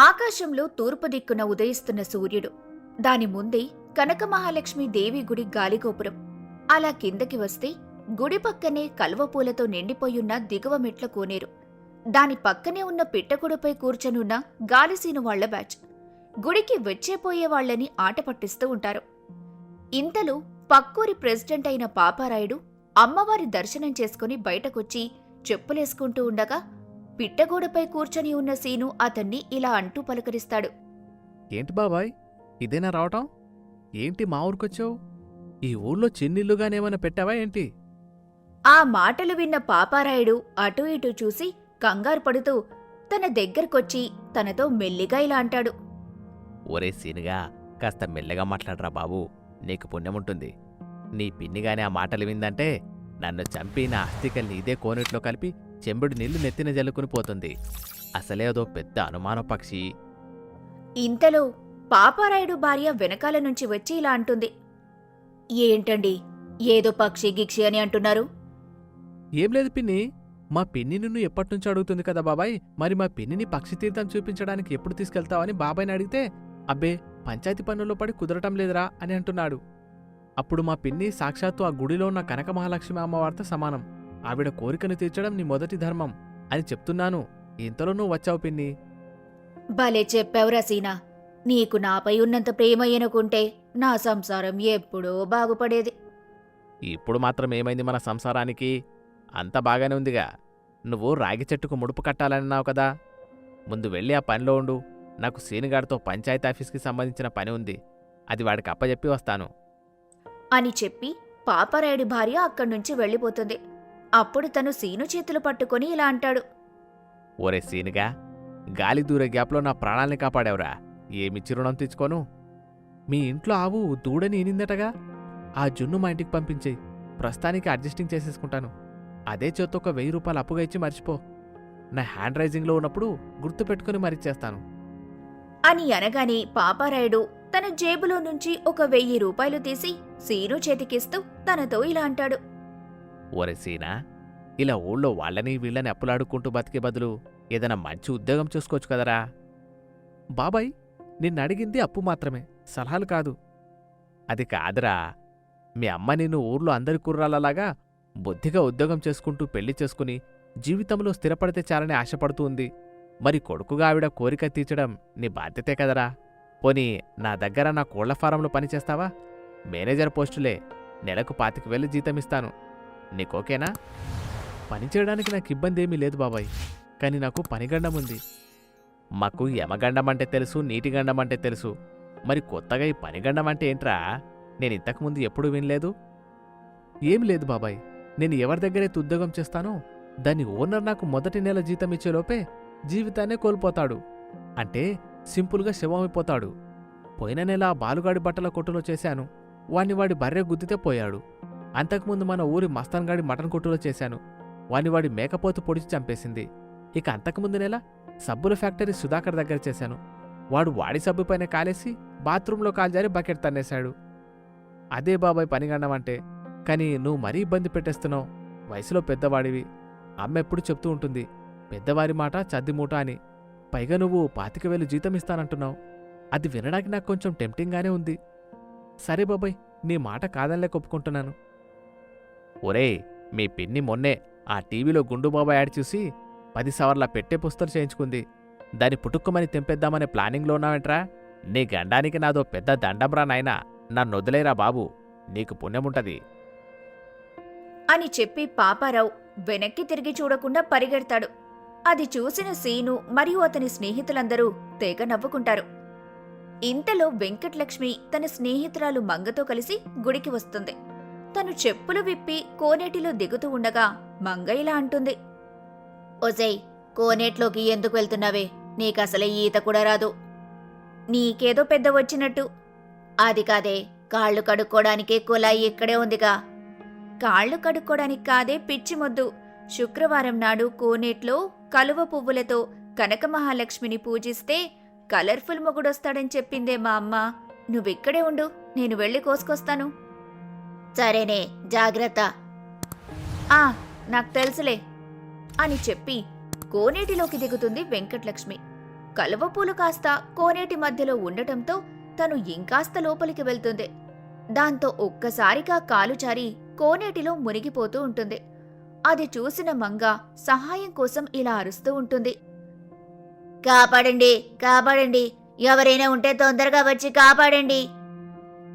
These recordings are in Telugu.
ఆకాశంలో తూర్పు దిక్కున ఉదయిస్తున్న సూర్యుడు. దాని ముందే కనకమహాలక్ష్మి దేవి గుడి గాలిగోపురం. అలా కిందకి వస్తే గుడి పక్కనే కల్వపూలతో నిండిపోయున్న దిగువ మెట్ల కోనేరు. దాని పక్కనే ఉన్న పిట్టగుడిపై కూర్చొనున్న గాలిసీను వాళ్ల బ్యాచ్. గుడికి వచ్చేపోయే వాళ్లని ఆట పట్టిస్తూ ఉంటారు. ఇంతలో పక్కూరి ప్రెసిడెంట్ అయిన పాపారాయుడు అమ్మవారి దర్శనం చేసుకుని బయటకొచ్చి చెప్పులేసుకుంటూ ఉండగా పిట్టగోడపై కూర్చొని ఉన్న సీను అతన్ని ఇలా అంటూ పలకరిస్తాడు. ఏంటి బాబాయ్, ఇదేనా రావటం? ఏంటి మా ఊరికొచ్చావు? ఈ ఊళ్ళో చిన్నిల్లుగానేమైనా పెట్టావా ఏంటి? ఆ మాటలు విన్న పాపారాయుడు అటూ ఇటూ చూసి కంగారు పడుతూ తన దగ్గరకొచ్చి తనతో మెల్లిగా ఇలా అంటాడు. ఒరే సీనుగా, కాస్త మెల్లగా మాట్లాడరా బాబూ, నీకు పుణ్యముంటుంది. నీ పిన్నిగానే ఆ మాటలు విందంటే నన్ను చంపి నా అస్థికల్ని ఇదే కోనేట్లో కలిపి చెంబుడు నీళ్లు నెత్తిన జల్లుకుని పోతుంది. అసలే అదో పెద్ద అనుమాన పక్షి. ఇంతలో పాపారాయుడు భార్య వెనకాల నుంచి వచ్చి ఇలా అంటుంది. ఏంటండి, ఏదో పక్షి గిక్షి అని అంటున్నారు? ఏం లేదు పిన్ని, మా పిన్ని నిన్ను ఎప్పటినుంచో అడుగుతుంది కదా బాబాయ్, మరి మా పిన్నిని పక్షి తీర్థం చూపించడానికి ఎప్పుడు తీసుకెళ్తావని బాబాయ్ని అడిగితే, అబ్బే పంచాయతీ పన్నుల్లో పడి కుదరటం లేదురా అని అంటున్నాడు. అప్పుడు మా పిన్ని సాక్షాత్తు ఆ గుడిలో ఉన్న కనకమహాలక్ష్మి అమ్మవారితో సమానం. ఆవిడ కోరికను తీర్చడం నీ మొదటి ధర్మం అని చెప్తున్నాను. ఇంతలో నువ్వు వచ్చావు పిన్ని. భలే చెప్పావురా సీనా. నీకు నాపై ఉన్నంత ప్రేమ ఎనుకుంటే నా సంసారం ఎప్పుడో బాగుపడేది. ఇప్పుడు మాత్రం ఏమైంది మన సంసారానికి? అంత బాగానే ఉందిగా. నువ్వు రాగి చెట్టుకు ముడుపు కట్టాలన్నావు కదా, ముందు వెళ్ళి ఆ పనిలో ఉండు. నాకు సీనుగాడితో పంచాయతీ ఆఫీస్కి సంబంధించిన పని ఉంది, అది వాడికి అప్పచెప్పి వస్తాను అని చెప్పి పాపారాయుడి భార్య అక్కడ్నుంచి వెళ్ళిపోతుంది. అప్పుడు తను సీను చేతులు పట్టుకొని ఇలా అంటాడు. ఒరే సీనుగా, గాలి దూరే గ్యాప్లో నా ప్రాణాల్ని కాపాడావురా. ఏమిచ్చి రుణం తెచ్చుకోను? మీ ఇంట్లో ఆవు దూడని ఈనిందటగా, ఆ జున్ను మా ఇంటికి పంపించేయి. ప్రస్తుతానికి అడ్జస్టింగ్ చేసేసుకుంటాను. అదే చేత్తో ఒక 1000 రూపాయలు అప్పుగా ఇచ్చి మర్చిపో. నా హ్యాండ్ రైజింగ్లో ఉన్నప్పుడు గుర్తు పెట్టుకుని మరిచ్చేస్తాను అని అనగానే పాపారాయుడు తన జేబులో నుంచి ఒక 1000 రూపాయలు తీసి సీను చేతికిస్తూ తనతో ఇలా అంటాడు. ఒరే సీనా, ఇలా ఊళ్ళో వాళ్ళని వీళ్ళని అప్పులాడుకుంటూ బతికే బదులు ఏదైనా మంచి ఉద్యోగం చూసుకోవచ్చు కదరా. బాబాయ్, నిన్నడిగింది అప్పు మాత్రమే, సలహాలు కాదు. అది కాదురా, మీ అమ్మ నిన్ను ఊర్లో అందరి కుర్రాలలాగా బుద్ధిగా ఉద్యోగం చేసుకుంటూ పెళ్లి చేసుకుని జీవితంలో స్థిరపడితే చాలని ఆశపడుతూ ఉంది. మరి కొడుకుగా ఆవిడ కోరిక తీర్చడం నీ బాధ్యతే కదరా. పోనీ నా దగ్గర నా కోళ్ల ఫారంలో పనిచేస్తావా? మేనేజర్ పోస్టులే, నెలకు 25,000 జీతమిస్తాను. నీకోకేనా? పనిచేయడానికి నాకు ఇబ్బంది ఏమీ లేదు బాబాయ్, కానీ నాకు పనిగండం ఉంది. మాకు యమగండం అంటే తెలుసు, నీటిగండం అంటే తెలుసు. మరి కొత్తగా ఈ పనిగండం అంటే ఏంట్రా? నేను ఇంతకుముందు ఎప్పుడూ వినలేదు. ఏం లేదు బాబాయ్, నేను ఎవరి దగ్గరైతే ఉద్యోగం చేస్తానో దాని ఓనర్ నాకు మొదటి నెల జీతం ఇచ్చేలోపే జీవితాన్నే కోల్పోతాడు. అంటే సింపుల్గా శవమైపోతాడు. పోయిన నెల బాలుగాడి బట్టల కొట్టులో చేశాను, వాడి బర్రె గుద్దితే పోయాడు. అంతకుముందు మన ఊరి మస్తాన్గాడి మటన్ కొట్టులో చేశాను, వాడి మేకపోతు పొడిచి చంపేసింది. ఇక అంతకుముందు నెల సబ్బుల ఫ్యాక్టరీ సుధాకర్ దగ్గర చేశాను, వాడి సబ్బు పైన కాలేసి బాత్రూంలో కాల్జారి బకెట్ తన్నేశాడు. అదే బాబాయ్ పనిగండం అంటే. కానీ నువ్వు మరీ ఇబ్బంది పెట్టేస్తున్నావు. వయసులో పెద్దవాడివి. అమ్మ ఎప్పుడు చెప్తూ ఉంటుంది, పెద్దవారి మాట చద్దిమూట అని. పైగా నువ్వు 25,000 జీతం ఇస్తానంటున్నావు. అది వినడానికి నాకు కొంచెం టెంప్టింగ్గానే ఉంది. సరే బాబాయ్, నీ మాట కాదనిలేక ఒప్పుకుంటున్నాను. ఒరే, మీ పిన్ని మొన్నే ఆ టీవీలో గుండుబాబా యాడ్ చూసి 10 సవర్ల పెట్టే పుస్తలు చేయించుకుంది. దాన్ని పుట్టుక్కుమని తెంపేద్దామనే ప్లానింగ్లో ఉన్నావేంట్రా? నీ గండానికి నాదో పెద్ద దండంరా నాయనా. నన్నొదిలేరా బాబు, నీకు పుణ్యముంటది అని చెప్పి పాపారావు వెనక్కి తిరిగి చూడకుండా పరిగెడతాడు. అది చూసిన సీను మరియు అతని స్నేహితులందరూ తెగ నవ్వుకుంటారు. ఇంతలో వెంకటలక్ష్మి తన స్నేహితురాలు మంగతో కలిసి గుడికి వస్తుంది. తను చెప్పులు విప్పి కోనేటిలో దిగుతూ ఉండగా మంగ ఇలా అంటుంది. ఒసేయ్, కోనేట్లోకి ఎందుకు వెళ్తున్నావే? నీకసలే ఈత కూడా రాదు. నీకేదో పెద్ద వచ్చినట్టు. అది కాదే, కాళ్ళు కడుక్కోడానికే కుళాయి ఇక్కడే ఉందిగా. కాళ్ళు కడుక్కోడానికి కాదే పిచ్చి మొద్దు. శుక్రవారం నాడు కోనేట్లో కలువ పువ్వులతో కనకమహాలక్ష్మిని పూజిస్తే కలర్ఫుల్ మొగుడొస్తాడని చెప్పిందే మా అమ్మ. నువ్విక్కడే ఉండు, నేను వెళ్ళి కోసుకొస్తాను. సరేనే, జాగ్రత్త. నాకు తెలుసులే అని చెప్పి కోనేటిలోకి దిగుతుంది వెంకటలక్ష్మి. కలువపూలు కాస్త కోనేటి మధ్యలో ఉండటంతో తను ఇంకాస్త లోపలికి వెళ్తుంది. దాంతో ఒక్కసారిగా కాలు జారి కోనేటిలో మునిగిపోతూ ఉంటుంది. అది చూసిన మంగ సహాయం కోసం ఇలా అరుస్తూ ఉంటుంది. కాపాడండి, కాపాడండి, ఎవరైనా ఉంటే తొందరగా వచ్చి కాపాడండి.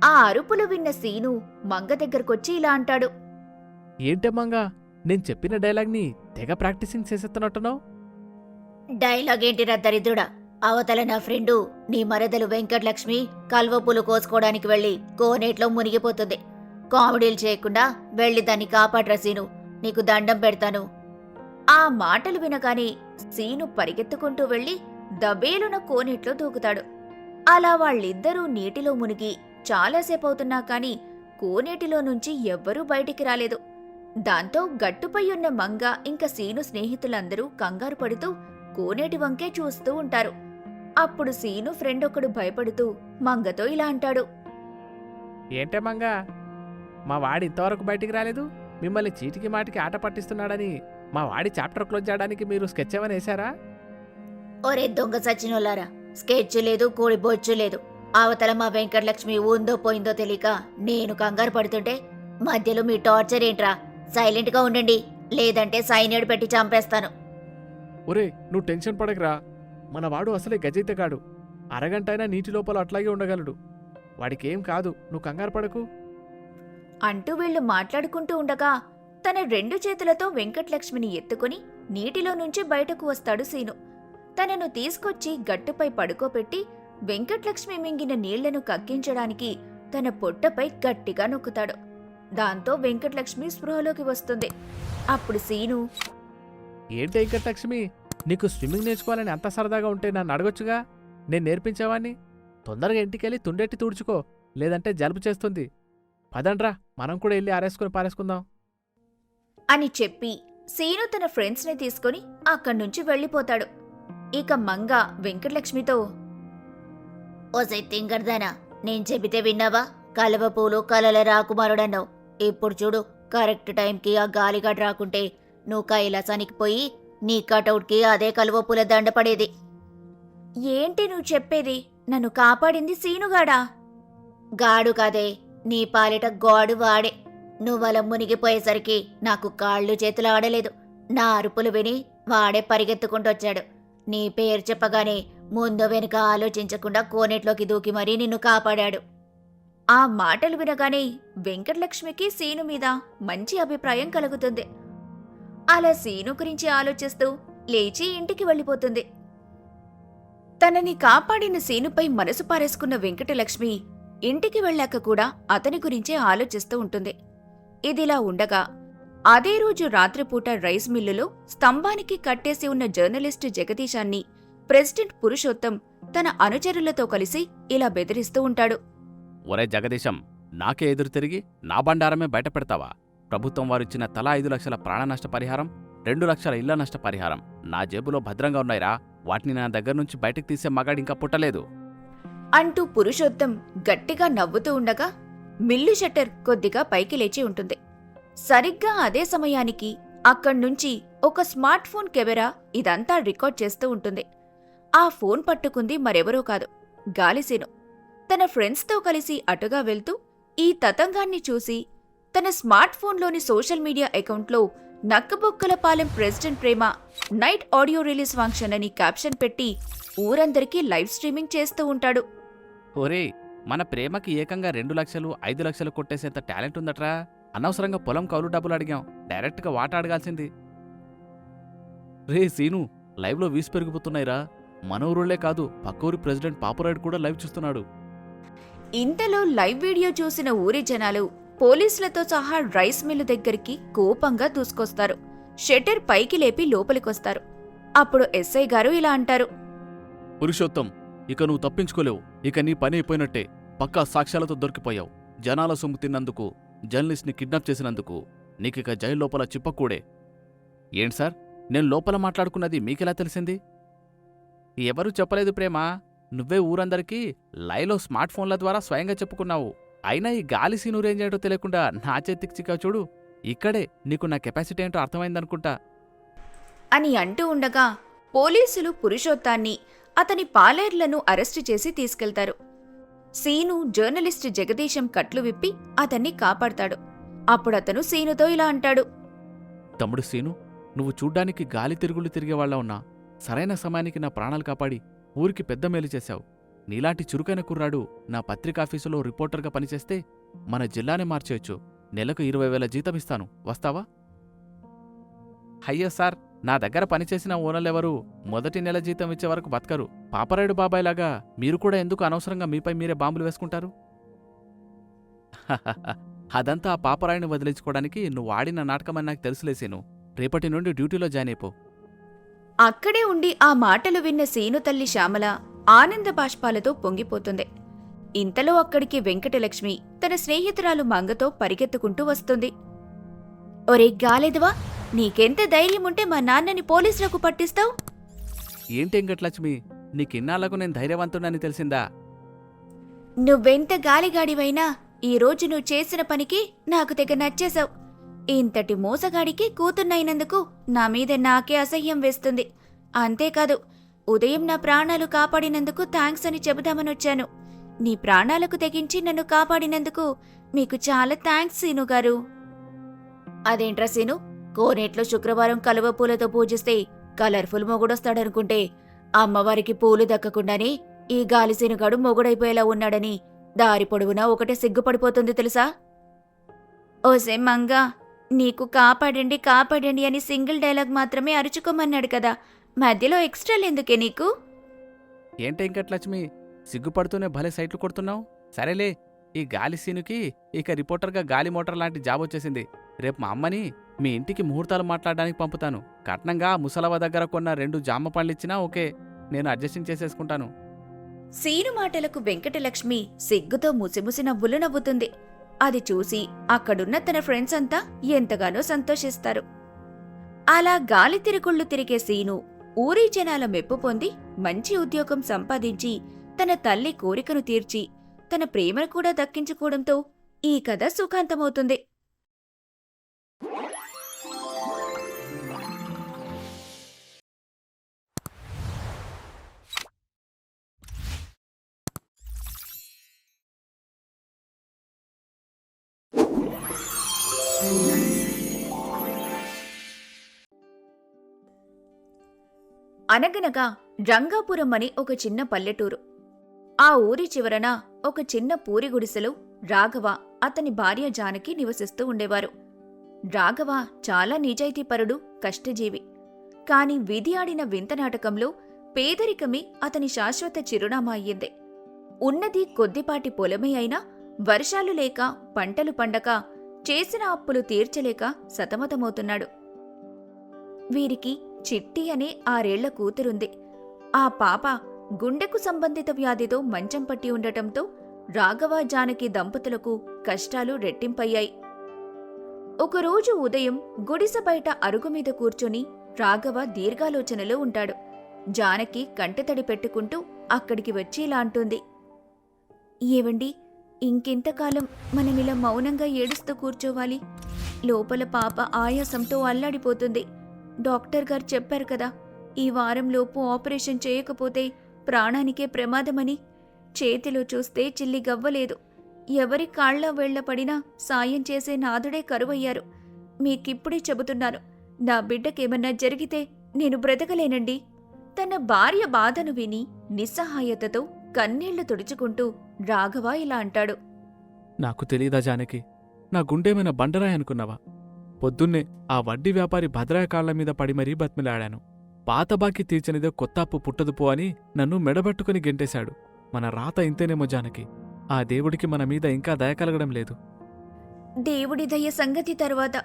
ఆ అరుపులు విన్న సీను మంగ దగ్గరకొచ్చి ఇలా అంటాడు. ఏంటే మంగా, నేను చెప్పిన డైలాగ్ని తెగ ప్రాక్టీసింగ్ చేసేస్తున్నట్టున్నావు. డైలాగ్ ఏంటిరా దరిద్రుడా, అవతల నా ఫ్రెండు నీ మరదలు వెంకటలక్ష్మి కల్వపూలు కోసుకోవడానికి వెళ్లి కోనేట్లో మునిగిపోతుంది. కామెడీలు చేయకుండా వెళ్లి దాన్ని కాపాడ్రా సీను, నీకు దండం పెడతాను. ఆ మాటలు వినగానే సీను పరిగెత్తుకుంటూ వెళ్లి దబేలున కోనేట్లో దూకుతాడు. అలా వాళ్ళిద్దరూ నీటిలో మునిగి చాలాసేపవుతున్నా కాని కోనేటిలో నుంచి ఎవ్వరూ బయటికి రాలేదు. దాంతో గట్టుపై ఉన్న మంగ ఇంకా సీను స్నేహితులందరూ కంగారు పడుతూ కోనేటి వంకే చూస్తూ ఉంటారు. అప్పుడు సీను ఫ్రెండ్ ఒకడు భయపడుతూ మంగతో ఇలా అంటాడు. ఏంటే మంగా, మా వాడి ఇంతవరకు బయటికి రాలేదు. మిమ్మల్ని చీటికి మాటికి ఆట పట్టిస్తున్నాడని మా వాడి చాప్టర్ క్లోజ్ చేయడానికి మీరు స్కెచ్ ఏమైనా వేశారా? ఒరే దొంగ సచ్చినోలారా, స్కెచ్ లేదు, కోడి బొచ్చు లేదు. అవతల మా వెంకటలక్ష్మి ఉందో పోయిందో తెలియక నేను కంగారు పడుతుంటే మధ్యలో మీ టార్చర్ ఏంట్రా? సైలెంట్గా ఉండండి, లేదంటే సైనిడ్ పెట్టి చంపేస్తాను. ఒరే, నువ్వు టెన్షన్ పడకరా. మన వాడు అసలే గజయితగాడు. అరగంట అయినా నీటి లోపల అట్లాగే ఉండగలడు. వాడికేం కాదు, నువ్వు కంగారు పడకు అంటూ వీళ్లు మాట్లాడుకుంటూ ఉండగా తన 2 చేతులతో వెంకటలక్ష్మిని ఎత్తుకుని నీటిలో నుంచి బయటకు వస్తాడు సీను. తనను తీసుకొచ్చి గట్టుపై పడుకోపెట్టి వెంకటలక్ష్మి మింగిన నీళ్లను కక్కించడానికి తన పొట్టపై గట్టిగా నొక్కుతాడు. దాంతో వెంకటలక్ష్మి స్పృహలోకి వస్తుంది. అప్పుడు సీను, ఏంటి వెంకటలక్ష్మి, నీకు స్విమ్మింగ్ నేర్చుకోవాలని అంత సరదాగా ఉంటే నన్ను అడగొచ్చుగా, నేను నేర్పించేవాణ్ణి. తొందరగా ఇంటికెళ్ళి తుండెట్టి తుడుచుకో, లేదంటే జలుబు చేస్తుంది. పదండ్రా, మనం కూడా వెళ్ళి ఆరేసుకుని పారేసుకుందాం అని చెప్పి సీను తన ఫ్రెండ్స్ని తీసుకుని అక్కడ్నుంచి వెళ్ళిపోతాడు. ఇక మంగ వెంకటలక్ష్మితో, ఓసై తింగర్దానా, నేను చెబితే విన్నావా? కలువపూలు కలల రాకుమారుడన్నావు. ఇప్పుడు చూడు, కరెక్ట్ టైంకి ఆ గాలిగాడు రాకుంటే నువ్వు కైలాసానికి పోయి నీ కటౌట్కి అదే కలువపూల దండ పడేది. ఏంటి నువ్వు చెప్పేది? నన్ను కాపాడింది సీనుగాడా? గాడు కాదే, నీ పాలిట గాడు వాడే. నువ్వలా మునిగిపోయేసరికి నాకు కాళ్ళు చేతులు ఆడలేదు. నా అరుపులు విని వాడే పరిగెత్తుకుంటొచ్చాడు. నీ పేరు చెప్పగానే ముందు వెనుక ఆలోచించకుండా కోనేట్లోకి దూకి మరీ నిన్ను కాపాడాడు. ఆ మాటలు వినగానే వెంకటలక్ష్మికి సీను మీద మంచి అభిప్రాయం కలుగుతుంది. అలా సీను గురించి ఆలోచిస్తూ లేచి ఇంటికి వెళ్ళిపోతుంది. తనని కాపాడిన సీనుపై మనసు పారేసుకున్న వెంకటలక్ష్మి ఇంటికి వెళ్ళాక కూడా అతని గురించే ఆలోచిస్తూ ఉంటుంది. ఇదిలా ఉండగా అదే రోజు రాత్రిపూట రైస్ మిల్లులో స్తంభానికి కట్టేసి ఉన్న జర్నలిస్టు జగదీశాన్ని ప్రెసిడెంట్ పురుషోత్తం తన అనుచరులతో కలిసి ఇలా బెదిరిస్తూ ఉంటాడు. ఒరే జగదీశం, నాకే ఎదురు తిరిగి నా బండారమే బయట పెడతావా? ప్రభుత్వం వారిచ్చిన తలా 5 లక్షల ప్రాణ నష్ట పరిహారం, 2 లక్షల ఇళ్ల నష్ట పరిహారం నా జేబులో భద్రంగా ఉన్నాయిరా. వాటిని నా దగ్గర నుంచి బయటకు తీసే మగాడింకా పుట్టలేదు అంటూ పురుషోత్తం గట్టిగా నవ్వుతూ ఉండగా మిల్లు షట్టర్ కొద్దిగా పైకి లేచి ఉంటుంది. సరిగ్గా అదే సమయానికి అక్కడ్నుంచి ఒక స్మార్ట్ ఫోన్ కెమెరా ఇదంతా రికార్డ్ చేస్తూ ఉంటుంది. ఆ ఫోన్ పట్టుకుంది మరెవరో కాదు, గాలిసీను. తన ఫ్రెండ్స్తో కలిసి అటుగా వెళ్తూ ఈ తతంగాన్ని చూసి తన స్మార్ట్ ఫోన్లోని సోషల్ మీడియా అకౌంట్లో నక్కబొక్కలపాలెం ప్రెసిడెంట్ ప్రేమ నైట్ ఆడియో రిలీజ్ ఫంక్షన్ అని క్యాప్షన్ పెట్టి ఊరందరికీ లైవ్ స్ట్రీమింగ్ చేస్తూ ఉంటాడు. ఒరే, మన ప్రేమకి ఏకంగా 2 లక్షలు 5 లక్షలు కొట్టేసేంత టాలెంట్ ఉందట్రా. అనవసరంగా పొలం కౌలు డబ్బులు అడిగాం, డైరెక్ట్గా వాట అడగాల్సింది. రే సీను, లైవ్లో వ్యూస్ పెరిగిపోతున్నాయిరా. మన ఊరుళ్లే కాదు, పక్క ఊరి ప్రెసిడెంట్ పాపురాయుడు కూడా లైవ్ చూస్తున్నాడు. ఇంతలో లైవ్ వీడియో చూసిన ఊరి జనాలు పోలీసులతో సహా రైస్ మిల్లు దగ్గరికి కోపంగా దూసుకొస్తారు. షట్టర్ పైకి లేపి లోపలికొస్తారు. అప్పుడు ఎస్ఐ గారు ఇలా అంటారు. పురుషోత్తం, ఇక నువ్వు తప్పించుకోలేవు. ఇక నీ పని అయిపోయినట్టే. పక్కా సాక్ష్యాలతో దొరికిపోయావు. జనాల సొమ్ము తిన్నందుకు, జర్నలిస్ట్ని కిడ్నాప్ చేసినందుకు నీకిక జైలు లోపల చిప్పకూడే. ఏంటి సార్, నేను లోపల మాట్లాడుకున్నది మీకెలా తెలిసింది? ఎవరూ చెప్పలేదు ప్రేమ. నువ్వే ఊరందరికీ లైవ్లో స్మార్ట్ ఫోన్ల ద్వారా స్వయంగా చెప్పుకున్నావు. అయినా ఈ గాలి సీను రేంజ్ ఏంటో తెలియకుండా నా చేతికి చిక్కావు చూడు. ఇక్కడే నీకు నా కెపాసిటీ ఏంటో అర్థమైందనుకుంటా అని అంటూ ఉండగా పోలీసులు పురుషోత్తాన్ని అతని పాలేర్లను అరెస్టు చేసి తీసుకెళ్తారు. సీను జర్నలిస్ట్ జగదీశం కట్లు విప్పి అతన్ని కాపాడతాడు. అప్పుడతను సీనుతో ఇలా అంటాడు. తమ్ముడు సీను, నువ్వు చూడ్డానికి గాలి తిరుగులు తిరిగేవాళ్లా ఉన్నా సరైన సమయానికి నా ప్రాణాలు కాపాడి ఊరికి పెద్ద మేలు చేశావు. నీలాంటి చురుకైన కుర్రాడు నా పత్రికాఫీసులో రిపోర్టర్గా పనిచేస్తే మన జిల్లానే మార్చేయచ్చు. నెలకు 20,000 జీతమిస్తాను, వస్తావా? అయ్యో సార్, నా దగ్గర పనిచేసిన ఓనర్లెవరూ మొదటి నెల జీతం ఇచ్చే వరకు బతకరు. పాపరాయుడు బాబాయ్లాగా మీరు కూడా ఎందుకు అనవసరంగా మీపై మీరే బాంబులు వేసుకుంటారు? అదంతా ఆ పాపరాయుని వదిలించుకోవడానికి నువ్వు ఆడిన నాటకమని నాకు తెలుసులేసేను. రేపటి నుండి డ్యూటీలో జాయిన్ అయిపో. అక్కడే ఉండి ఆ మాటలు విన్న సీను తల్లి శ్యామల ఆనంద బాష్పాలతో పొంగిపోతుంది. ఇంతలో అక్కడికి వెంకటలక్ష్మి తన స్నేహితురాలు మంగతో పరిగెత్తుకుంటూ వస్తుంది. ఒరే గాలేదువా, నీకెంత ధైర్యముంటే మా నాన్నని పోలీసులకు పట్టిస్తావు? ఏంటెంగట్లక్ష్మి, నీకిన్నాళ్లకు నేను ధైర్యవంతుడని తెలిసిందా? నువ్వెంత గాలిగాడివైనా ఈరోజు నువ్వు చేసిన పనికి నాకు తెగ నచ్చేశావు. ఇంతటి మోసగాడికి కూతున్నైనందుకు నా మీద నాకే అసహ్యం వేస్తుంది. అంతేకాదు, ఉదయం నా ప్రాణాలు కాపాడినందుకు థాంక్స్ అని చెబుదామనొచ్చాను. నీ ప్రాణాలకు తెగించి నన్ను కాపాడినందుకు మీకు చాలా థాంక్స్ సీనుగారు. అదేంట్రా సీను, కోనేట్లో శుక్రవారం కలువ పూలతో పూజిస్తే కలర్ఫుల్ మొగుడొస్తాడనుకుంటే అమ్మవారికి పూలు దక్కకుండానే ఈ గాలిసీనుగాడు మొగుడైపోయేలా ఉన్నాడని దారి పొడవునా ఒకటే సిగ్గుపడిపోతుంది తెలుసా? ఓసే మంగా, నీకు కాపాడండి కాపాడండి అని సింగిల్ డైలాగ్ మాత్రమే అరుచుకోమన్నాడు కదా, మధ్యలో ఎక్స్ట్రాలెందుకే నీకు? ఏంటెంకట్లక్ష్మి, సిగ్గుపడుతూనే భలే సైట్లు కొడుతున్నావు. సరేలే, ఈ గాలి సీనుకి ఇక రిపోర్టర్గా గాలి మోటార్ లాంటి జాబ్ వచ్చేసింది. రేపు మా అమ్మని మీ ఇంటికి ముహూర్తాలు మాట్లాడడానికి పంపుతాను. కట్నంగా ముసలవ దగ్గర కొన్న 2 జామ పండ్లిచ్చినా ఓకే, నేను అడ్జస్టింగ్ చేసేసుకుంటాను. సీను మాటలకు వెంకటలక్ష్మి సిగ్గుతో ముసిముసి నవ్వులు నవ్వుతుంది. అది చూసి అక్కడున్న తన ఫ్రెండ్స్ అంతా ఎంతగానో సంతోషిస్తారు. అలా గాలి తిరుగుళ్ళు తిరిగే సీను ఊరి జనాల మెప్పు పొంది మంచి ఉద్యోగం సంపాదించి తన తల్లి కోరికను తీర్చి తన ప్రేమను కూడా దక్కించుకోవడంతో ఈ కథ సుఖాంతమవుతుంది. అనగనగా రంగాపురం అని ఒక చిన్న పల్లెటూరు. ఆ ఊరి చివరన ఒక చిన్న పూరి గుడిసెలో రాఘవ, అతని భార్య జానకి నివసిస్తూ ఉండేవారు. రాఘవ చాలా నిజాయితీపరుడు, కష్టజీవి. కాని విధి ఆడిన వింత నాటకంలో పేదరికమే అతని శాశ్వత చిరునామా అయ్యింది. ఉన్నది కొద్దిపాటి పొలమే అయినా వర్షాలు లేక పంటలు పండక చేసిన అప్పులు తీర్చలేక సతమతమవుతున్నాడు. వీరికి చిట్టి అనే 6 ఏళ్ల కూతురుంది. ఆ పాప గుండెకు సంబంధిత వ్యాధితో మంచం పట్టి ఉండటంతో రాఘవ జానకి దంపతులకు కష్టాలు రెట్టింపయ్యాయి. ఒకరోజు ఉదయం గుడిసె బయట అరుగుమీద కూర్చొని రాఘవ దీర్ఘాలోచనలో ఉంటాడు. జానకి కంటతడి పెట్టుకుంటూ అక్కడికి వచ్చి ఇలా అంటుంది. ఏవండి, ఇంకెంతకాలం మనమిలా మౌనంగా ఏడుస్తూ కూర్చోవాలి? లోపల పాప ఆయాసంతో అల్లాడిపోతుంది. డాక్టర్ గారు చెప్పారు కదా, ఈ వారంలోపు ఆపరేషన్ చేయకపోతే ప్రాణానికే ప్రమాదమని. చేతిలో చూస్తే చిల్లి గవ్వలేదు. ఎవరి కాళ్ళ వేళ్ల పడినా సాయం చేసే నాథుడే కరువయ్యారు. మీకిప్పుడే చెబుతున్నాను, నా బిడ్డకేమన్నా జరిగితే నేను బ్రతకలేనండి. తన భార్య బాధను విని నిస్సహాయతతో కన్నీళ్లు తుడుచుకుంటూ రాఘవ ఇలా అంటాడు. నాకు తెలీదా జానకి, నా గుండేమైనా బండరాయి అనుకున్నావా? పొద్దున్నే ఆ వడ్డీ వ్యాపారి భద్రాయ కాళ్ల మీద పడి మరీ బతిమిలాడాను. పాత బాకి తీర్చనిదే కొత్త అప్పు పుట్టదు పో అని నన్ను మెడబట్టుకుని గెంటేశాడు. మన రాత ఇంతేనేమో జానకి, ఆ దేవుడికి మన మీద ఇంకా దయ కలగడం లేదు. దేవుడి దయ సంగతి తర్వాత,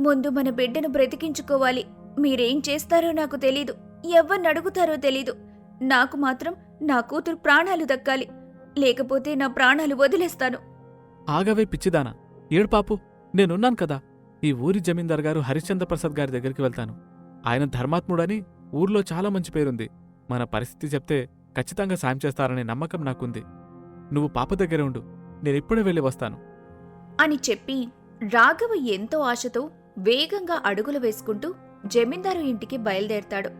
ముందు మన బిడ్డను బ్రతికించుకోవాలి. మీరేం చేస్తారో నాకు తెలీదు, ఎవ్వరిని అడుగుతారో తెలీదు. నాకు మాత్రం నా కూతురు ప్రాణాలు దక్కాలి, లేకపోతే నా ప్రాణాలు వదిలేస్తాను. ఆగవే పిచ్చిదానా, ఏడ్పాపు, నేనున్నాను కదా. ఈ ఊరి జమీందార్ గారు హరిశ్చంద్ర ప్రసాద్ గారి దగ్గరికి వెళ్తాను. ఆయన ధర్మాత్ముడని ఊర్లో చాలా మంచి పేరుంది. మన పరిస్థితి చెప్తే ఖచ్చితంగా సాయం చేస్తారనే నమ్మకం నాకుంది. నువ్వు పాప దగ్గర ఉండు, నేనిప్పుడే వెళ్ళి వస్తాను అని చెప్పి రాఘవ ఎంతో ఆశతో వేగంగా అడుగులు వేసుకుంటూ జమీందారు ఇంటికి బయలుదేరతాడు.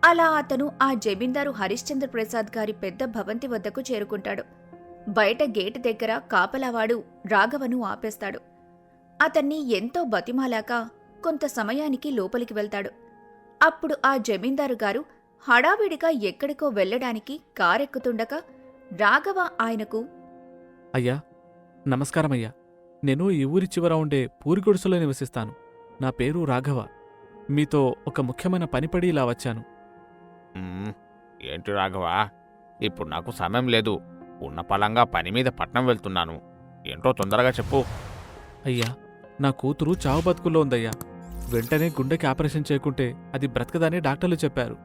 అలా అతను ఆ జమీందారు హరిశ్చంద్ర ప్రసాద్ గారి పెద్ద భవంతి వద్దకు చేరుకుంటాడు. బయట గేటు దగ్గర కాపలావాడు రాఘవను ఆపేస్తాడు. అతన్ని ఎంతో బతిమాలాక కొంత సమయానికి లోపలికి వెళ్తాడు. అప్పుడు ఆ జమీందారు గారు హడావిడిగా ఎక్కడికో వెళ్లడానికి కారెక్కుతుండగా రాఘవ ఆయనకు, అయ్యా, నమస్కారమయ్యా. నేను ఈ ఊరి చివర ఉండే పూరిగుడిసెలో నివసిస్తాను. నా పేరు రాఘవ. మీతో ఒక ముఖ్యమైన పనిపడి ఇలా వచ్చాను. ఏంటి రాఘవా, ఇప్పుడు నాకు సమయం లేదు. ఉన్న పలంగా పని మీద పట్నం వెళ్తున్నాను. ఏంటో తొందరగా చెప్పు. అయ్యా, నా కూతురు చావు బతుకుల్లో ఉందయ్యా. వెంటనే గుండెకి ఆపరేషన్ చేయకుంటే అది బ్రతకదని డాక్టర్లు చెప్పారు.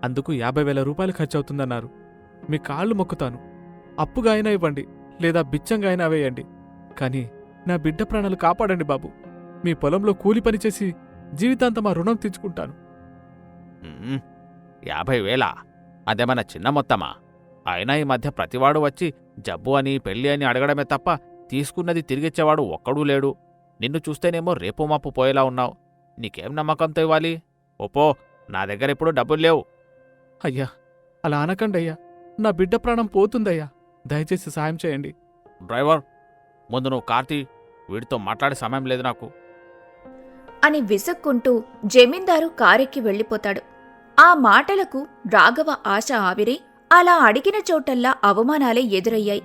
అందుకు 50,000 రూపాయలు ఖర్చవుతుందన్నారు. మీ కాళ్ళు మొక్కుతాను. అప్పుగా అయినా ఇవ్వండి, లేదా బిచ్చంగా అయినా వేయండి. కానీ నా బిడ్డ ప్రాణాలు కాపాడండి బాబు. మీ పొలంలో కూలి పనిచేసి జీవితాంతం ఆ రుణం తీర్చుకుంటాను. 50,000? అదేమన్నా చిన్న మొత్తమా? అయినా ఈ మధ్య ప్రతివాడు వచ్చి జబ్బు అని పెళ్ళి అని అడగడమే తప్ప తీసుకున్నది తిరిగిచ్చేవాడు ఒక్కడూ లేడు. నిన్ను చూస్తేనేమో రేపు మాపు పోయేలా ఉన్నావు. నీకేం నమ్మకంతో ఇవ్వాలి? ఓపో, నా దగ్గర ఇప్పుడు డబ్బులు లేవు. అయ్యా, అలా అనకండయ్యా. నా బిడ్డ ప్రాణం పోతుందయ్యా. దయచేసి సాయం చేయండి. డ్రైవర్, ముందు నువ్వు కార్తీ, వీడితో మాట్లాడే సమయం లేదు నాకు. అని విసుక్కుంటూ జమీందారు కారెక్కి వెళ్ళిపోతాడు. ఆ మాటలకు రాఘవ ఆశ ఆవిరి. అలా అడిగిన చోటల్లా అవమానాలే ఎదురయ్యాయి.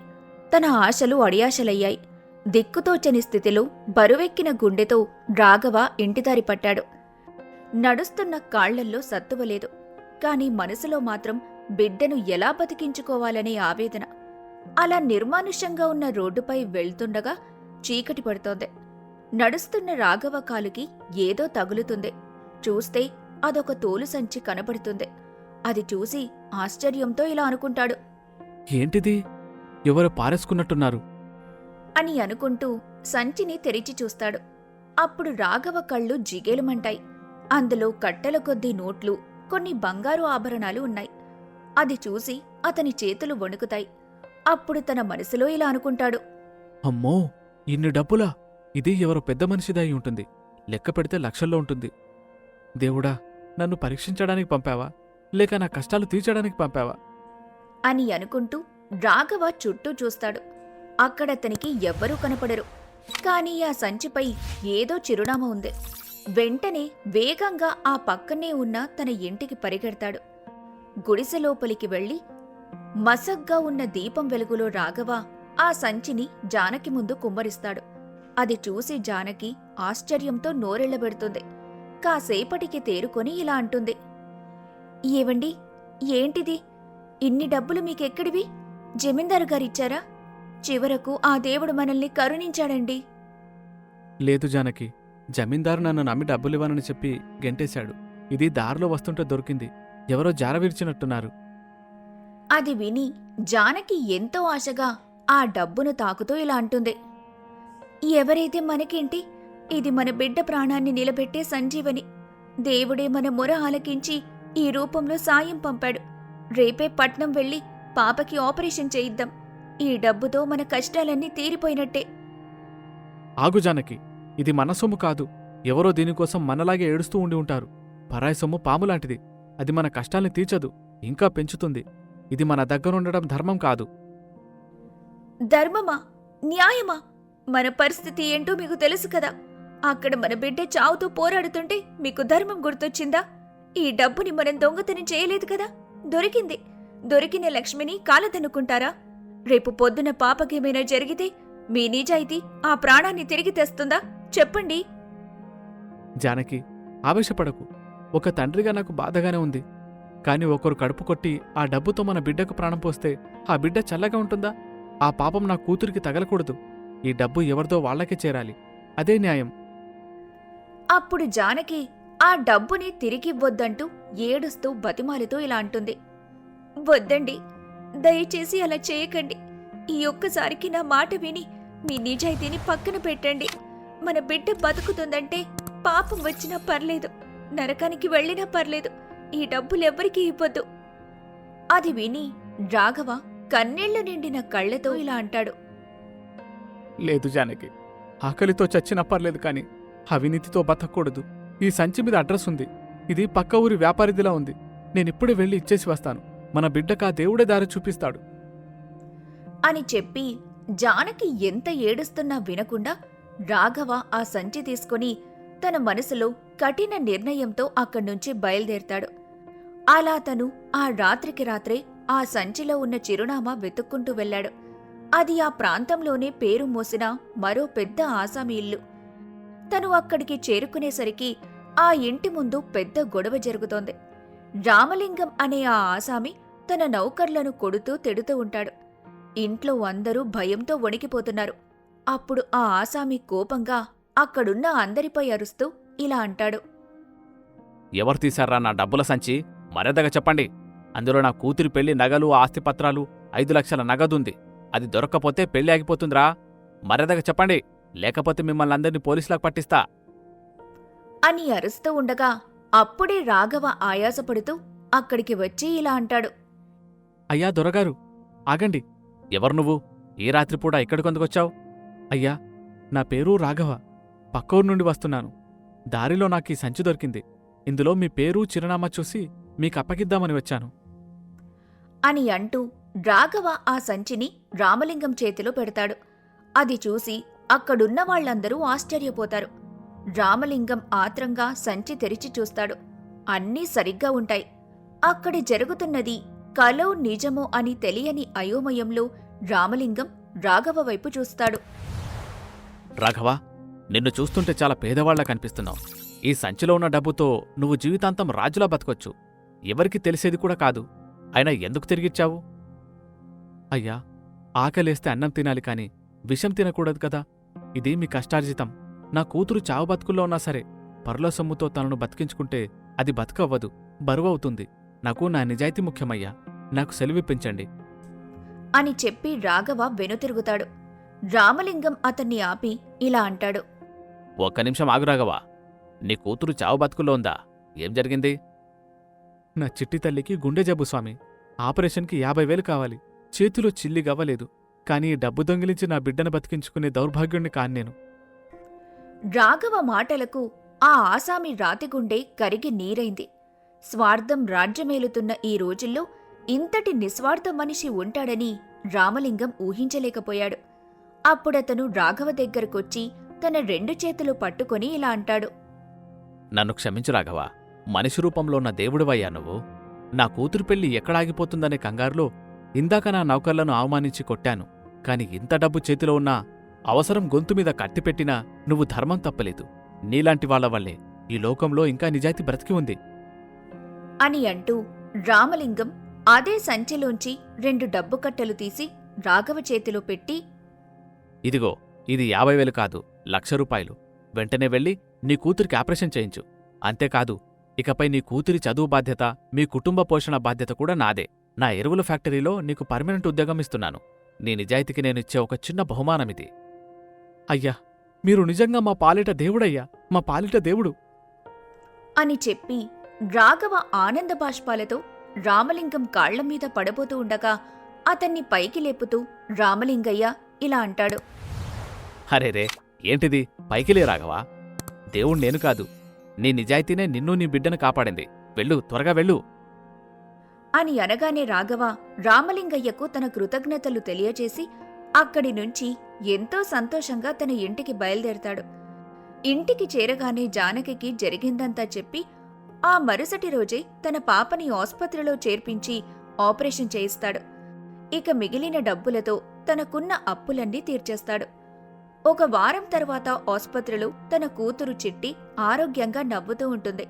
తన ఆశలు అడియాశలయ్యాయి. దిక్కుతోచని స్థితిలో బరువెక్కిన గుండెతో రాఘవ ఇంటిదారి పట్టాడు. నడుస్తున్న కాళ్లల్లో సత్తువలేదు. కాని మనసులో మాత్రం బిడ్డను ఎలా బతికించుకోవాలనే ఆవేదన. అలా నిర్మానుష్యంగా ఉన్న రోడ్డుపై వెళ్తుండగా చీకటి పడుతోంది. నడుస్తున్న రాఘవ కాలుకి ఏదో తగులుతుంది. చూస్తే అదొక తోలు సంచి కనబడుతుంది. అది చూసి ఆశ్చర్యంతో ఇలా అనుకుంటాడు, ఏంటిది? ఎవరు పారేసుకున్నట్టున్నారు అని అనుకుంటూ సంచిని తెరిచి చూస్తాడు. అప్పుడు రాఘవ కళ్ళు జిగేలుమంటాయి. అందులో కట్టెల కొద్దీ నోట్లు, కొన్ని బంగారు ఆభరణాలు ఉన్నాయి. అది చూసి అతని చేతులు వణుకుతాయి. అప్పుడు తన మనసులో ఇలా అనుకుంటాడు, అమ్మో, ఇన్ని డబ్బులా? ఇది ఎవరో పెద్ద మనిషిదై ఉంటుంది. లెక్క పెడితే లక్షల్లో ఉంటుంది. దేవుడా, నన్ను పరీక్షించడానికి పంపావా, లేక నా కష్టాలు తీర్చడానికి పంపావా అని అనుకుంటూ రాఘవ చుట్టూ చూస్తాడు. అక్కడతనికి ఎవ్వరూ కనపడరు. కాని ఆ సంచిపై ఏదో చిరునామా ఉంది. వెంటనే వేగంగా ఆ పక్కనే ఉన్న తన ఇంటికి పరిగెడతాడు. గుడిసె లోపలికి వెళ్లి మసగ్గా ఉన్న దీపం వెలుగులో రాఘవ ఆ సంచిని జానకి ముందు కుమ్మరిస్తాడు. అది చూసి జానకి ఆశ్చర్యంతో నోరెళ్లబెడుతుంది. కాసేపటికి తేరుకొని ఇలా అంటుంది, ఏవండి, ఏంటిది? ఇన్ని డబ్బులు మీకెక్కడివి? జమీందారు గారిచ్చారా? చివరకు ఆ దేవుడు మనల్ని కరుణించాడండి. లేదు జానకి, జమీందారు నన్ను నమ్మి డబ్బులివ్వనని చెప్పి గెంటేశాడు. ఇది దారిలో వస్తుంటే దొరికింది. ఎవరో జారవిర్చినట్టున్నారు. అది విని జానకి ఎంతో ఆశగా ఆ డబ్బును తాకుతూ ఇలా అంటుంది, ఎవరైతే మనకేంటి? ఇది మన బిడ్డ ప్రాణాన్ని నిలబెట్టే సంజీవని. దేవుడే మన మొర ఆలకించి ఈ రూపంలో సాయం పంపాడు. రేపే పట్నం వెళ్లి పాపకి ఆపరేషన్ చేయిద్దాం. ఈ డబ్బుతో మన కష్టాలన్నీ తీరిపోయినట్టే. ఆగు జానకి, ఇది మన సొమ్ము కాదు. ఎవరో దీనికోసం మనలాగే ఏడుస్తూ ఉండి ఉంటారు. పరాయి సొమ్ము పాములాంటిది. అది మన కష్టాల్ని తీర్చదు, ఇంకా పెంచుతుంది. ఇది మన దగ్గరుండడం ధర్మం కాదు. ధర్మమా? న్యాయమా? మన పరిస్థితి ఏంటో మీకు తెలుసు కదా. అక్కడ మన బిడ్డ చావుతో పోరాడుతుంటే మీకు ధర్మం గుర్తొచ్చిందా? ఈ డబ్బుని మనం దొంగతనం చేయలేదు కదా. దొరికింది. దొరికిన లక్ష్మిని కాలదనుకుంటారా? రేపు పొద్దున పాపకేమైనా జరిగితే మీ నిజాయితీ ఆ ప్రాణాన్ని తిరిగి తెస్తుందా? చెప్పండి. జానకి, ఆవేశపడకు. ఒక తండ్రిగా నాకు బాధగానే ఉంది. కాని ఒకరు కడుపు కొట్టి ఆ డబ్బుతో మన బిడ్డకు ప్రాణం పోస్తే ఆ బిడ్డ చల్లగా ఉంటుందా? ఆ పాపం నా కూతురికి తగలకూడదు. ఈ డబ్బు ఎవరిదో వాళ్లకే చేరాలి. అదే న్యాయం. అప్పుడు జానకి ఆ డబ్బుని తిరిగివ్వొద్దంటూ ఏడుస్తూ బతిమాలుతూ ఇలా అంటుంది, వద్దండి, దయచేసి అలా చేయకండి. ఈ ఒక్కసారికి నా మాట విని మీ నిజాయితీని పక్కన పెట్టండి. మన బిడ్డ బతుకుతుందంటే పాపం వచ్చినా పర్లేదు, నరకానికి వెళ్ళినా పర్లేదు. ఈ డబ్బులెవ్వరికీ ఇవ్వద్దు. అది విని రాఘవ కన్నీళ్లు నిండిన కళ్లతో ఇలా అంటాడు, లేదు జానకి, ఆకలితో చచ్చినా పర్లేదు కాని అవినీతితో బతకూడదు. ఈ సంచి మీద అడ్రస్ ఉంది. ఇది పక్క ఊరి వ్యాపారిదిలా ఉంది. నేనిప్పుడే వెళ్ళి ఇచ్చేసి వస్తాను. మన బిడ్డకా దేవుడే దారి చూపిస్తాడు. అని చెప్పి జానకి ఎంత ఏడుస్తున్నా వినకుండా రాఘవ ఆ సంచి తీసుకుని తన మనసులో కఠిన నిర్ణయంతో అక్కడ్నుంచి బయలుదేరతాడు. అలా తను ఆ రాత్రికి రాత్రే ఆ సంచిలో ఉన్న చిరునామా వెతుక్కుంటూ వెళ్ళాడు. అది ఆ ప్రాంతంలోనే పేరు మోసిన మరో పెద్ద ఆసామి ఇల్లు. తను అక్కడికి చేరుకునేసరికి ఆ ఇంటి ముందు పెద్ద గొడవ జరుగుతోంది. రామలింగం అనే ఆ ఆసామి తన నౌకర్లను కొడుతూ తిడుతూ ఉంటాడు. ఇంట్లో అందరూ భయంతో వణికిపోతున్నారు. అప్పుడు ఆ ఆసామి కోపంగా అక్కడున్న అందరిపై అరుస్తూ ఇలా అంటాడు. ఎవరు తీశారా నా డబ్బుల సంచి? మర్యాదగా చెప్పండి. అందులో నా కూతురి పెళ్లి నగలు, ఆస్తిపత్రాలు, 5 లక్షల నగదుంది. అది దొరక్కపోతే పెళ్లి ఆగిపోతుందిరా. మర్యాదగా చెప్పండి, లేకపోతే మిమ్మల్ని అందరినీ పోలీసులకు పట్టిస్తా అని అరుస్తూ ఉండగా అప్పుడే రాఘవ ఆయాసపడుతూ అక్కడికి వచ్చి ఇలా అంటాడు. అయ్యా దొరగారు, ఆగండి. ఎవరు నువ్వు? ఈ రాత్రిపూట ఇక్కడికొందుకొచ్చావు? అయ్యా, నా పేరు రాఘవ. పక్కూరు నుండి వస్తున్నాను. దారిలో నాకీ సంచి దొరికింది. ఇందులో మీ పేరు, చిరునామా చూసి మీకప్పగిద్దామని వచ్చాను అని అంటూ రాఘవ ఆ సంచిని రామలింగం చేతిలో పెడతాడు. అది చూసి అక్కడున్న వాళ్లందరూ ఆశ్చర్యపోతారు. రామలింగం ఆత్రంగా సంచి తెరిచి చూస్తాడు. అన్నీ సరిగ్గా ఉంటాయి. అక్కడి జరుగుతున్నది కలో నిజమో అని తెలియని అయోమయంలో రామలింగం రాఘవ వైపు చూస్తాడు. రాఘవ, నిన్ను చూస్తుంటే చాలా పేదవాళ్లా కనిపిస్తున్నావు. ఈ సంచిలో ఉన్న డబ్బుతో నువ్వు జీవితాంతం రాజులా బతకొచ్చు. ఎవరికి తెలిసేది కూడా కాదు. అయినా ఎందుకు తిరిగిచ్చావు? అయ్యా, ఆకలేస్తే అన్నం తినాలి కాని విషం తినకూడదు కదా. ఇది మీ కష్టార్జితం. నా కూతురు చావు బతుకుల్లో ఉన్నా సరే పరుల సొమ్ముతో తనను బతికించుకుంటే అది బతుకవ్వదు, బరువవుతుంది. నాకు నా నిజాయితీ ముఖ్యమయ్యా. నాకు సెలవిప్పించండి అని చెప్పి రాఘవ వెనుతిరుగుతాడు. రామలింగం అతన్ని ఆపి ఇలా అంటాడు. ఒక్క నిమిషం ఆగు రాఘవ. నీ కూతురు చావు బతుకుల్లో ఉందా? ఏం జరిగింది? నా చిట్టి తల్లికి గుండె జబ్బు స్వామి. ఆపరేషన్కి 50,000 కావాలి. చేతిలో చిల్లి గవ్వలేదు. కానీ ఈ డబ్బు దొంగిలించి నా బిడ్డను బతికించుకునే దౌర్భాగ్యుణ్ణి కాన్నేను. రాఘవ మాటలకు ఆ ఆసామి రాతిగుండె కరిగి నీరైంది. స్వార్థం రాజ్యమేలుతున్న ఈ రోజుల్లో ఇంతటి నిస్వార్థ మనిషి ఉంటాడని రామలింగం ఊహించలేకపోయాడు. అప్పుడతను రాఘవ దగ్గరకొచ్చి తన 2 చేతులు పట్టుకొని ఇలా అంటాడు. నన్ను క్షమించు రాఘవ. మనిషి రూపంలో ఉన్న దేవుడివయ్యా నువ్వు. నా కూతురు పెళ్లి ఎక్కడాగిపోతుందనే కంగారులో ఇందాక నా నౌకర్లను అవమానించి కొట్టాను. కాని ఇంత డబ్బు చేతిలో ఉన్నా, అవసరం గొంతుమీద కట్టిపెట్టినా నువ్వు ధర్మం తప్పలేదు. నీలాంటి వాళ్ల వల్లే ఈ లోకంలో ఇంకా నిజాయితీ బ్రతికి ఉంది అని అంటూ రామలింగం అదే సంచిలోంచి 2 డబ్బు కట్టలు తీసి రాఘవ చేతిలో పెట్టి, ఇదిగో, ఇది 50,000 కాదు, 1,00,000 రూపాయలు. వెంటనే వెళ్ళి నీ కూతురికి ఆపరేషన్ చేయించు. అంతేకాదు, ఇకపై నీ కూతురి చదువు బాధ్యత, మీ కుటుంబ పోషణ బాధ్యత కూడా నాదే. నా ఎరువుల ఫ్యాక్టరీలో నీకు పర్మనెంట్ ఉద్యోగం ఇస్తున్నాను. నీ నిజాయితీకి నేనిచ్చే ఒక చిన్న బహుమానమిది. అయ్యా, మీరు నిజంగా మా పాలిట దేవుడయ్యా, మా పాలిట దేవుడు అని చెప్పి రాఘవ ఆనంద బాష్పాలతో రామలింగం కాళ్లమీద పడబోతూ ఉండగా అతన్ని పైకి లేపుతూ రామలింగయ్య ఇలా అంటాడు. హరేరే, ఏంటిది? పైకిలే రాఘవా. దేవుడు నేను కాదు, నీ నిజాయితీనే నిన్ను నీ బిడ్డను కాపాడింది. వెళ్ళు, త్వరగా వెళ్ళు అని అనగానే రాఘవ రామలింగయ్యకు తన కృతజ్ఞతలు తెలియజేసి అక్కడి నుంచి ఎంతో సంతోషంగా తన ఇంటికి బయలుదేరతాడు. ఇంటికి చేరగానే జానకికి జరిగిందంతా చెప్పి ఆ మరుసటి రోజే తన పాపని ఆస్పత్రిలో చేర్పించి ఆపరేషన్ చేయిస్తాడు. ఇక మిగిలిన డబ్బులతో తనకున్న అప్పులన్నీ తీర్చేస్తాడు. 1 వారం తర్వాత ఆస్పత్రిలో తన కూతురు చిట్టి ఆరోగ్యంగా నవ్వుతూ ఉంటుంది.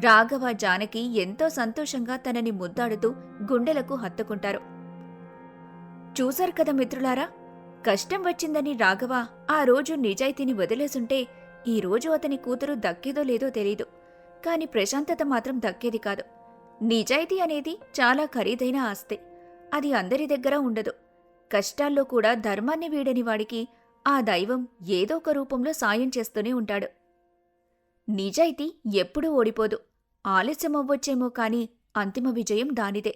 రాఘవ, జానకి ఎంతో సంతోషంగా తనని ముద్దాడుతూ గుండెలకు హత్తుకుంటారు. చూశారు కదా మిత్రులారా, కష్టం వచ్చిందని రాఘవ ఆ రోజు నిజాయితీని వదిలేసుంటే ఈ రోజు అతని కూతురు దక్కేదో లేదో తెలీదు. కాని ప్రశాంతత మాత్రం దక్కేది కాదు. నిజాయితీ అనేది చాలా ఖరీదైన ఆస్తి. అది అందరి దగ్గర ఉండదు. కష్టాల్లో కూడా ధర్మాన్ని వీడని వాడికి ఆ దైవం ఏదో ఒక రూపంలో సాయం చేస్తూనే ఉంటాడు. నిజాయితీ ఎప్పుడూ ఓడిపోదు. ఆలస్యమవ్వొచ్చేమో కాని అంతిమ విజయం దానిదే.